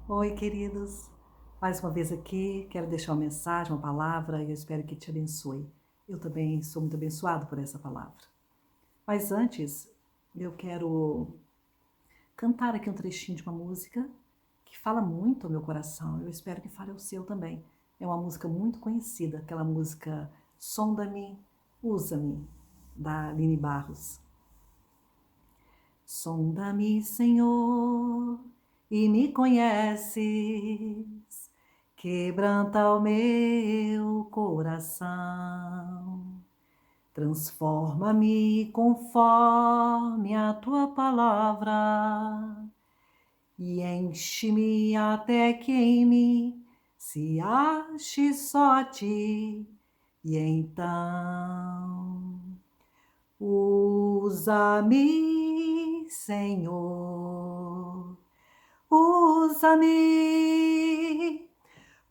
Oi, queridos. Mais uma vez aqui, quero deixar uma mensagem, uma palavra, e eu espero que te abençoe. Eu também sou muito abençoado por essa palavra. Mas antes, eu quero cantar aqui um trechinho de uma música que fala muito ao meu coração. Eu espero que fale ao seu também. É uma música muito conhecida, aquela música Sonda-me, Usa-me, da Aline Barros. Sonda-me, Senhor, e me conheces, quebranta o meu coração, transforma-me conforme a tua palavra e enche-me até que em mim se ache só a ti. E então usa-me, Senhor, usa-me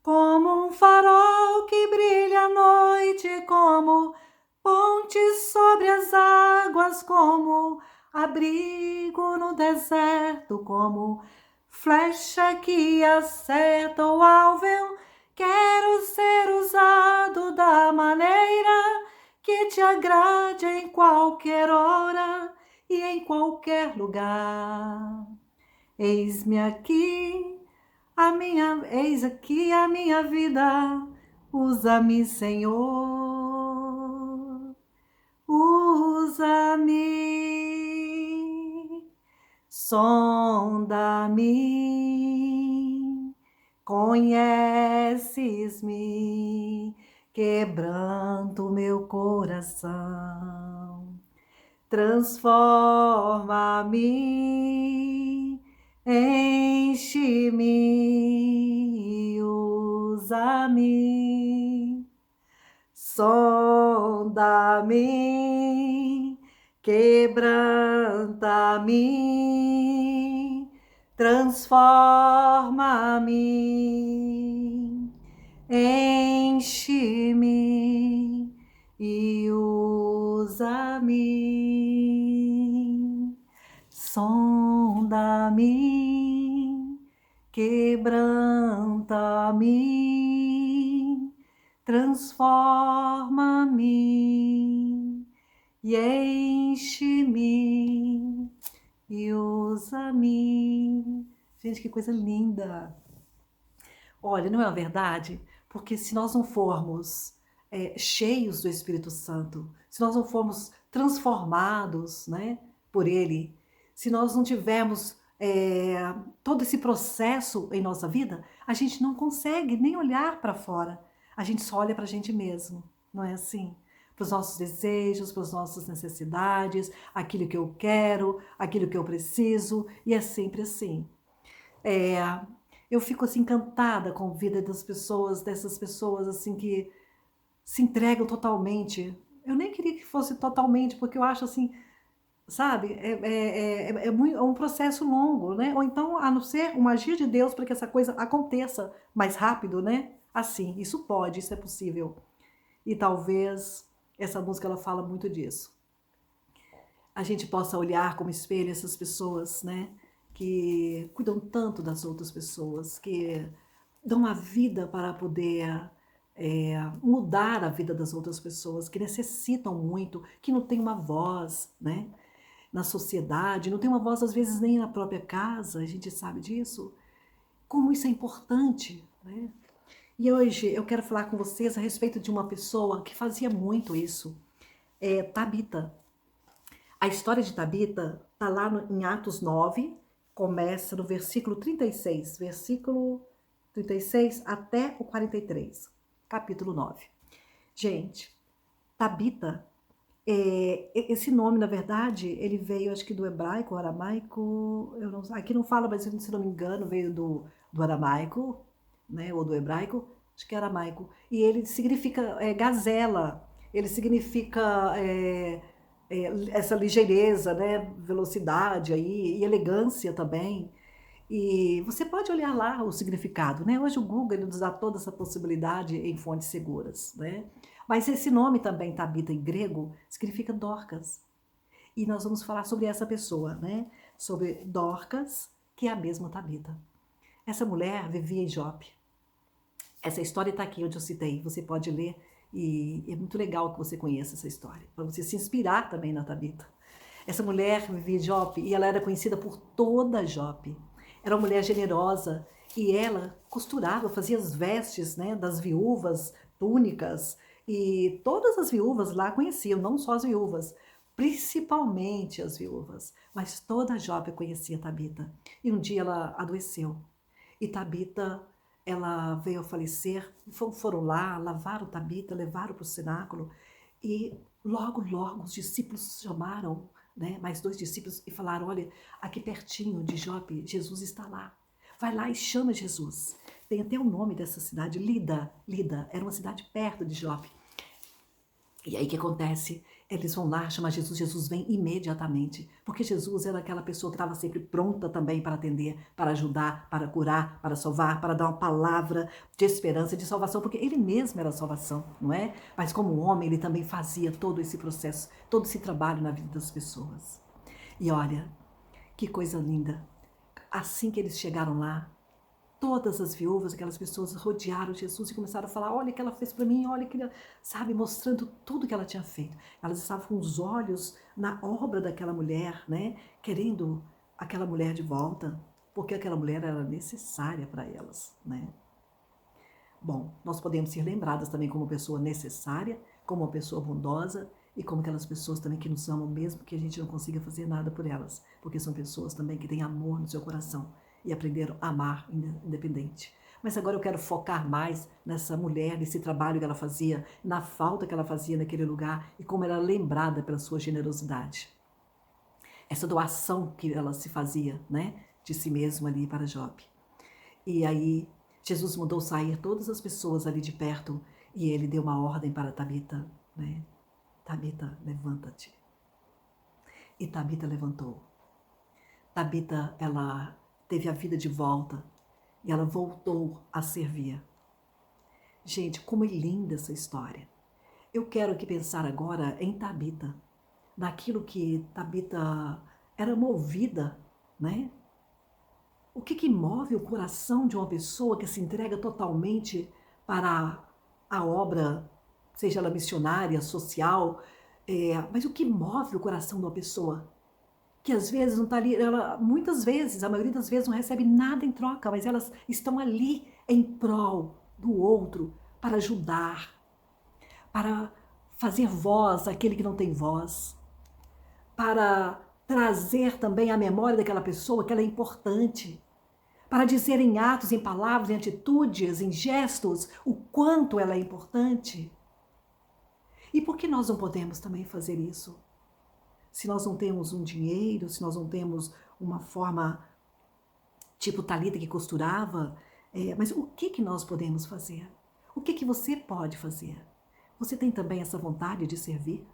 como um farol que brilha à noite, como ponte sobre as águas, como abrigo no deserto, como flecha que acerta o alvo. Eu quero ser usado da maneira que te agrade em qualquer hora e em qualquer lugar. Eis aqui a minha vida, usa-me, Senhor, usa-me, sonda-me, conheces-me, quebrando meu coração. Transforma-me, enche-me, usa-me, sonda-me, quebranta-me, transforma-me, enche-me e usa-me, sonda-me, quebranta-me, transforma-me e enche-me e usa-me. Gente, que coisa linda! Olha, não é uma verdade? Porque se nós não formos cheios do Espírito Santo, se nós não formos transformados, né, por Ele, se nós não tivermos todo esse processo em nossa vida, a gente não consegue nem olhar para fora. A gente só olha para a gente mesmo, não é assim? Para os nossos desejos, para as nossas necessidades, aquilo que eu quero, aquilo que eu preciso, e é sempre assim. É, eu fico assim encantada com a vida das pessoas, dessas pessoas assim que se entregam totalmente. Eu nem queria que fosse totalmente, porque eu acho assim, sabe, é um processo longo, né? Ou então, a não ser uma magia de Deus para que essa coisa aconteça mais rápido, né? Assim, isso pode, isso é possível. E talvez essa música ela fala muito disso. A gente possa olhar como espelho essas pessoas, né? Que cuidam tanto das outras pessoas, que dão a vida para poder mudar a vida das outras pessoas, que necessitam muito, que não tem uma voz, né? Na sociedade, não tem uma voz às vezes nem na própria casa, a gente sabe disso. Como isso é importante, né? E hoje eu quero falar com vocês a respeito de uma pessoa que fazia muito isso, Tabita. A história de Tabita está lá em Atos 9, começa no versículo 36, versículo 36 até o 43, capítulo 9. Gente, Tabita, esse nome, na verdade, ele veio, acho que do hebraico, aramaico, eu não, aqui não fala, mas se não me engano, veio do aramaico, né, ou do hebraico, acho que é aramaico, e ele significa gazela, ele significa essa ligeireza, né, velocidade aí, e elegância também. E você pode olhar lá o significado, né? Hoje o Google ele nos dá toda essa possibilidade em fontes seguras, né? Mas esse nome também, Tabita, em grego, significa Dorcas. E nós vamos falar sobre essa pessoa, né? Sobre Dorcas, que é a mesma Tabita. Essa mulher vivia em Jope. Essa história está aqui onde eu citei, você pode ler e é muito legal que você conheça essa história, para você se inspirar também na Tabita. Essa mulher vivia em Jope e ela era conhecida por toda Jope. Era uma mulher generosa e ela costurava, fazia as vestes, né, das viúvas, túnicas, e todas as viúvas lá conheciam, não só as viúvas, principalmente as viúvas, mas toda Jope conhecia Tabita. E um dia ela adoeceu e Tabita, ela veio a falecer, foram lá, lavaram Tabita, levaram para o cenáculo e logo os discípulos chamaram, né, mais 2 discípulos e falaram, olha, aqui pertinho de Jope, Jesus está lá. Vai lá e chama Jesus. Tem até o nome dessa cidade, Lida, era uma cidade perto de Jope. E aí o que acontece? Eles vão lá, chamar Jesus, Jesus vem imediatamente, porque Jesus era aquela pessoa que estava sempre pronta também para atender, para ajudar, para curar, para salvar, para dar uma palavra de esperança, de salvação, porque ele mesmo era a salvação, não é? Mas como homem, ele também fazia todo esse processo, todo esse trabalho na vida das pessoas. E olha, que coisa linda. Assim que eles chegaram lá, todas as viúvas, aquelas pessoas rodearam Jesus e começaram a falar, olha o que ela fez para mim, olha que ela, sabe, mostrando tudo que ela tinha feito. Elas estavam com os olhos na obra daquela mulher, né, querendo aquela mulher de volta, porque aquela mulher era necessária para elas, né. Bom, nós podemos ser lembradas também como pessoa necessária, como uma pessoa bondosa e como aquelas pessoas também que nos amam mesmo que a gente não consiga fazer nada por elas, porque são pessoas também que têm amor no seu coração e aprenderam a amar independente. Mas agora eu quero focar mais nessa mulher, nesse trabalho que ela fazia, na falta que ela fazia naquele lugar e como ela era lembrada pela sua generosidade. Essa doação que ela se fazia, né, de si mesma ali para Jope. E aí Jesus mandou sair todas as pessoas ali de perto e ele deu uma ordem para Tabita, né? Tabita, levanta-te. E Tabita levantou. Tabita, ela teve a vida de volta e ela voltou a servir. Gente, como é linda essa história. Eu quero aqui pensar agora em Tabita, naquilo que Tabita era movida, né? O que move o coração de uma pessoa que se entrega totalmente para a obra, seja ela missionária, social, mas o que move o coração de uma pessoa? Que às vezes não está ali, ela, muitas vezes, a maioria das vezes não recebe nada em troca, mas elas estão ali em prol do outro, para ajudar, para fazer voz àquele que não tem voz, para trazer também à memória daquela pessoa que ela é importante, para dizer em atos, em palavras, em atitudes, em gestos, o quanto ela é importante. E por que nós não podemos também fazer isso? Se nós não temos um dinheiro, se nós não temos uma forma tipo Thalita que costurava, mas o que nós podemos fazer? O que você pode fazer? Você tem também essa vontade de servir?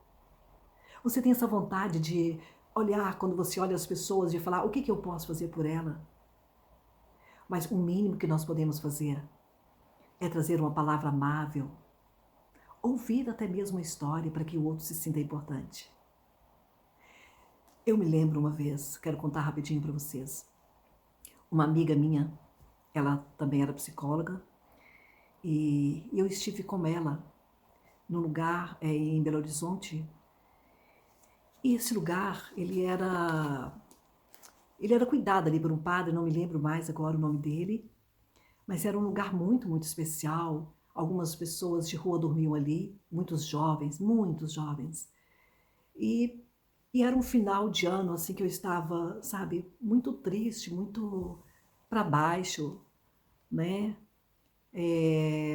Você tem essa vontade de olhar, quando você olha as pessoas, de falar, o que eu posso fazer por ela? Mas o mínimo que nós podemos fazer é trazer uma palavra amável, ouvir até mesmo uma história para que o outro se sinta importante. Eu me lembro uma vez, quero contar rapidinho para vocês, uma amiga minha, ela também era psicóloga, e eu estive com ela num lugar em Belo Horizonte, e esse lugar, ele era cuidado ali por um padre, não me lembro mais agora o nome dele, mas era um lugar muito, muito especial. Algumas pessoas de rua dormiam ali, muitos jovens, e era um final de ano, assim, que eu estava, sabe, muito triste, muito para baixo, né?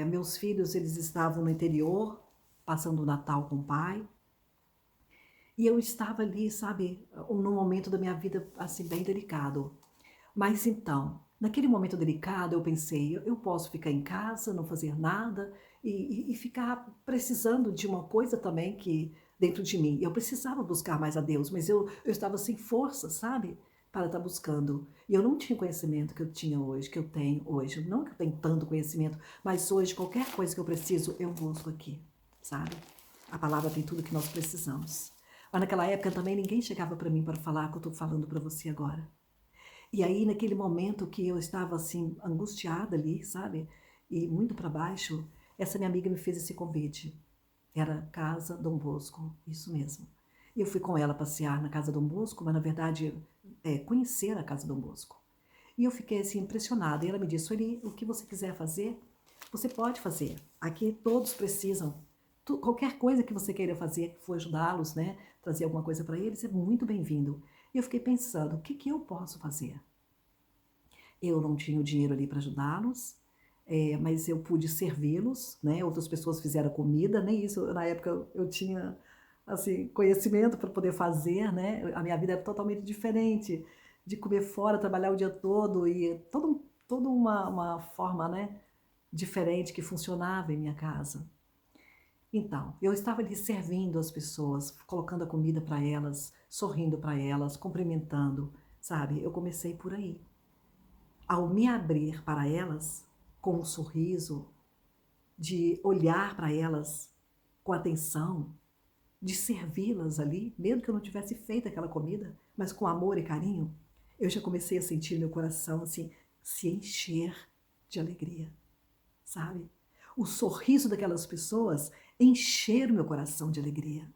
Meus filhos, eles estavam no interior, passando o Natal com o pai, e eu estava ali, sabe, num momento da minha vida, assim, bem delicado. Mas então, naquele momento delicado, eu pensei, eu posso ficar em casa, não fazer nada e ficar precisando de uma coisa também que dentro de mim. Eu precisava buscar mais a Deus, mas eu estava sem força, sabe? Para estar buscando. E eu não tinha o conhecimento que eu tinha hoje, que eu tenho hoje. Não que eu tenho tanto conhecimento, mas hoje qualquer coisa que eu preciso, eu busco aqui, sabe? A palavra tem tudo que nós precisamos. Mas naquela época também ninguém chegava para mim para falar o que eu estou falando para você agora. E aí, naquele momento que eu estava assim, angustiada ali, sabe? E muito para baixo, essa minha amiga me fez esse convite. Era Casa Dom Bosco, isso mesmo. E eu fui com ela passear na Casa Dom Bosco, mas na verdade, conhecer a Casa Dom Bosco. E eu fiquei assim impressionada. E ela me disse: Sueli, o que você quiser fazer, você pode fazer. Aqui todos precisam. Qualquer coisa que você queira fazer, que for ajudá-los, né, trazer alguma coisa para eles, é muito bem-vindo. E eu fiquei pensando: o que que eu posso fazer? Eu não tinha o dinheiro ali para ajudá-los, mas eu pude servi-los, né? Outras pessoas fizeram comida, nem isso na época eu tinha assim conhecimento para poder fazer, né? A minha vida era totalmente diferente, de comer fora, trabalhar o dia todo e toda uma forma, né, diferente que funcionava em minha casa. Então, eu estava ali servindo as pessoas, colocando a comida para elas, sorrindo para elas, cumprimentando, sabe? Eu comecei por aí. Ao me abrir para elas, com um sorriso, de olhar para elas com atenção, de servi-las ali, mesmo que eu não tivesse feito aquela comida, mas com amor e carinho, eu já comecei a sentir meu coração assim se encher de alegria, sabe? O sorriso daquelas pessoas encher o meu coração de alegria.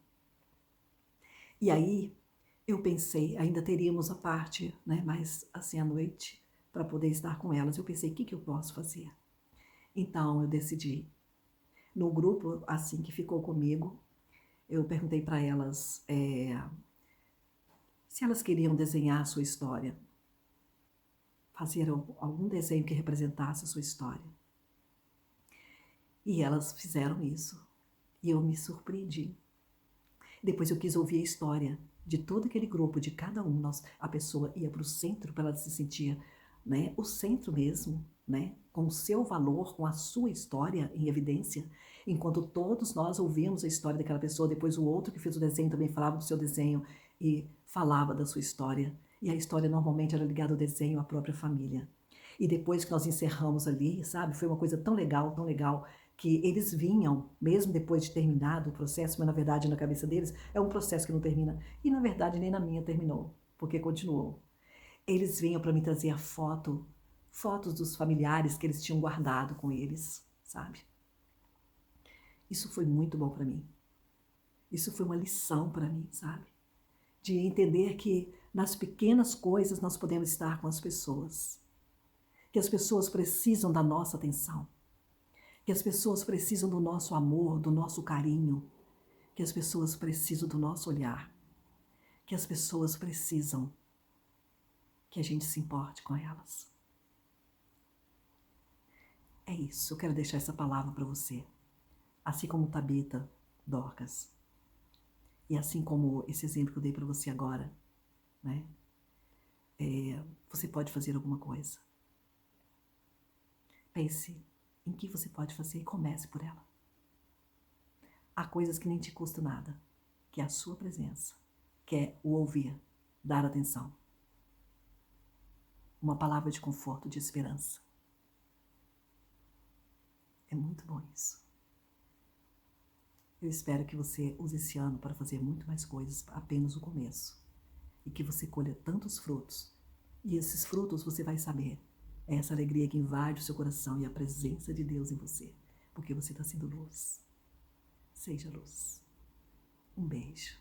E aí eu pensei, ainda teríamos a parte, né, mais assim à noite, para poder estar com elas. Eu pensei, o que que eu posso fazer? Então eu decidi, no grupo assim que ficou comigo, eu perguntei para elas se elas queriam desenhar a sua história, fazer algum desenho que representasse a sua história. E elas fizeram isso. E eu me surpreendi. Depois eu quis ouvir a história de todo aquele grupo, de cada um. A pessoa ia para o centro para ela se sentir, né, o centro mesmo, né, com o seu valor, com a sua história em evidência, enquanto todos nós ouvimos a história daquela pessoa, depois o outro que fez o desenho também falava do seu desenho e falava da sua história. E a história normalmente era ligada ao desenho, à própria família. E depois que nós encerramos ali, sabe, foi uma coisa tão legal, que eles vinham, mesmo depois de terminado o processo, mas na verdade na cabeça deles é um processo que não termina. E na verdade nem na minha terminou, porque continuou. Eles vinham para me trazer a fotos dos familiares que eles tinham guardado com eles, sabe? Isso foi muito bom para mim. Isso foi uma lição para mim, sabe? De entender que nas pequenas coisas nós podemos estar com as pessoas. Que as pessoas precisam da nossa atenção. Que as pessoas precisam do nosso amor, do nosso carinho, que as pessoas precisam do nosso olhar, que as pessoas precisam que a gente se importe com elas. É isso, eu quero deixar essa palavra para você, assim como Tabita, Dorcas, e assim como esse exemplo que eu dei para você agora, né? Você pode fazer alguma coisa. Pense em que você pode fazer e comece por ela. Há coisas que nem te custam nada, que é a sua presença, que é o ouvir, dar atenção. Uma palavra de conforto, de esperança. É muito bom isso. Eu espero que você use esse ano para fazer muito mais coisas, apenas o começo. E que você colha tantos frutos. E esses frutos você vai saber. É essa alegria que invade o seu coração e a presença de Deus em você. Porque você está sendo luz. Seja luz. Um beijo.